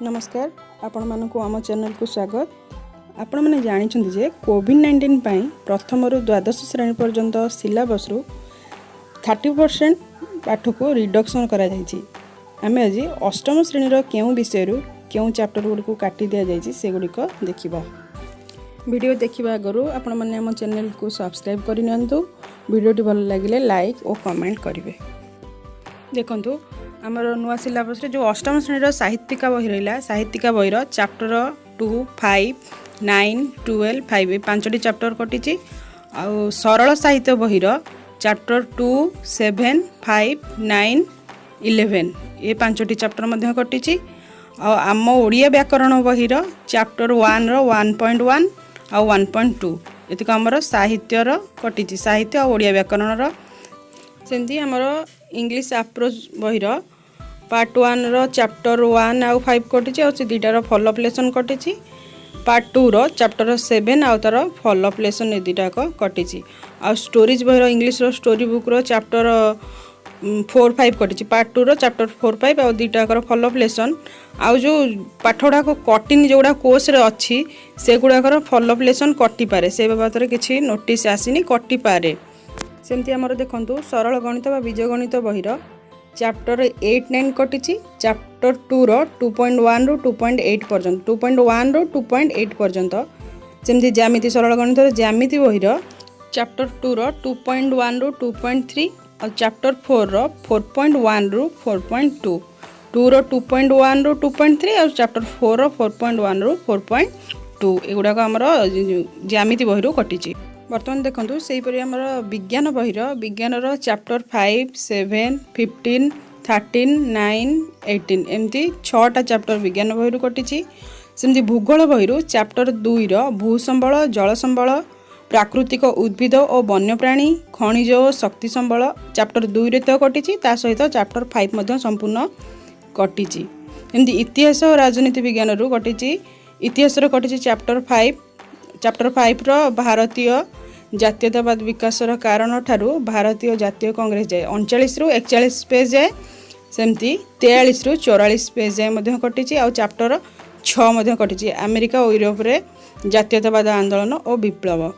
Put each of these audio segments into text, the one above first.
नमस्कार आपण मानक आम चैनल को स्वागत। आपण मैंने जानी जे कोविड-19 पाई प्रथम रु द्वादश श्रेणी पर्यंत सिलेबस रु 30% पाठ को रिडक्शन करा जायछि। आमे आज अष्टम श्रेणी केउं विषय रु केउं चैप्टर गुडी को काटी दिया जायछि से गुडी को देखिबा। वीडियो देखिबा आगरु आपण माने आम चैनल को सब्सक्राइब करि नियंतु। वीडियोटी भल लागिले लाइक और कमेंट करिवे। देखंतु आमर नुआ सिलेबस जो अष्टम श्रेणी साहित्यिका बही रहा साहित्यिका बहीर चैप्टर 2, 5, 9, 12, 5 पांचटी चैप्टर कटी। आउ सरल साहित्य बहीर चैप्टर 2, 7, 5, 9, 11 ये पांचटी चैप्टर मध्य कटी। आम ओडिया व्याकरण बहीर चैप्टर 1 रो 1.1 आउ 1.2 ये आमर साहित्यर कटी। साहित्य और ओडिया व्याकरण सेमती आमर इंग्लिश अप्रोच बहीर पार्ट 1 रो चैप्टर 1 आउ 5 कटी और से दुटार फॉलोअप लेसन कटी। पार्ट 2 रो चैप्टर 7 आउ तार फॉलोअप लेसन ए दुटाक कटी। आ स्टोरीज बहीर इंग्लिश रो स्टोरी बुक रो चैप्टर 4, 5 कटी। पार्ट 2 रो चैप्टर 4, 5 आउ दुटाकर फॉलोअप लेसन आउ जो पाठोड़ा को कटिन जोड़ा कोर्स रे अच्छी से गुड़ाकर फॉलोअप लेसन कटि पारे से बाबद रे किछि नोटिस आसीनी कटि पारे। सेमती आमर देखंतु सरल गणित बा बीजगणित बहीर चैप्टर 8, 9 कटी। चैप्टर 2 रो 2.1 रु 2.8 पर्यंत 2.1 रु 2.8 पर्यंत सेमती ज्यामिति सरल गणित ज्यामिति बहीर चैप्टर 2 रो 2.1 रु 2.3 और चैप्टर 4 रो 4.1 रु 4.2 2 रो 2.1 रु 2.3 और चैप्टर 4 रो 4.1 रु 4.2 एगुड़ा आमर ज्यामिति बहीर कटी। बर्तमान देखंतु सेहीपरि आमर विज्ञान बहीर विज्ञान चैप्टर 5, 7, 15, 13, 9, 18 एमती 6टा चैप्टर विज्ञान बहीर कटी। सेमती भूगोल बहीर चैप्टर 2 रो भूसंबल जल संबल प्राकृतिक उद्भिद और वन्यप्राणी खनिज और शक्ति संबल चैप्टर 2 रे तो कटी ता सहित चैप्टर 5 मध्य संपूर्ण कटी। एमती इतिहास और राजनीति विज्ञान रु कटी। इतिहास रो कटी चैप्टर 5 रो भारतीय जातीयतावाद विकासर कारण ठारू भारतीय जातीय कांग्रेस जाए 39 रु 41 पेज जाए सेमती 43 रु 44 पेज जाए मध्य कटी। आ चैप्टर 6 मध्य कटी अमेरिका और यूरोप रे जातीयतावाद आंदोलन और विप्लव।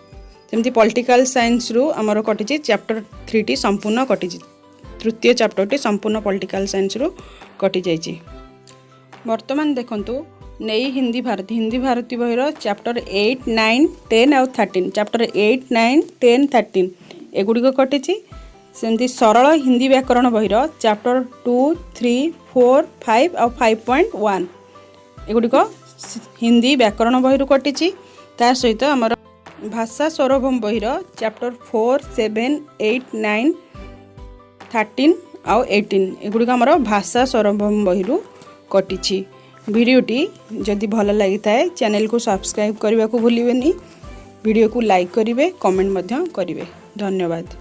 सेमती पॉलिटिकल साइंस रु आमर कटी चैप्टर 3 टी संपूर्ण कटी। तृतीय चैप्टर टी संपूर्ण पॉलिटिकल साइंस रु कटी जाइछि। वर्तमान देखंतु नई हिंदी भारती बहीर चैप्टर 8, 9, 10 और 13 चैप्टर 8, 9, 10, 13 एगुड़िक कटी। सेमती सरल हिंदी व्याकरण बहीर चैप्टर 2, 3, 4, 5 और 5.1 एगुड़िक हिंदी व्याकरण बहीर कटी। ता सहित आमर भाषा सौरभम बहीर चैप्टर 4, 7, 8, 9, 13 और 18 एगुड़िक आमर भाषा सौरभम बहीर कटी। वीडियोटी जदि भल लगी थाए चैनल को सब्सक्राइब करने को भूलिबेनी। वीडियो को लाइक करिवे कमेंट मध्य करिवे। धन्यवाद।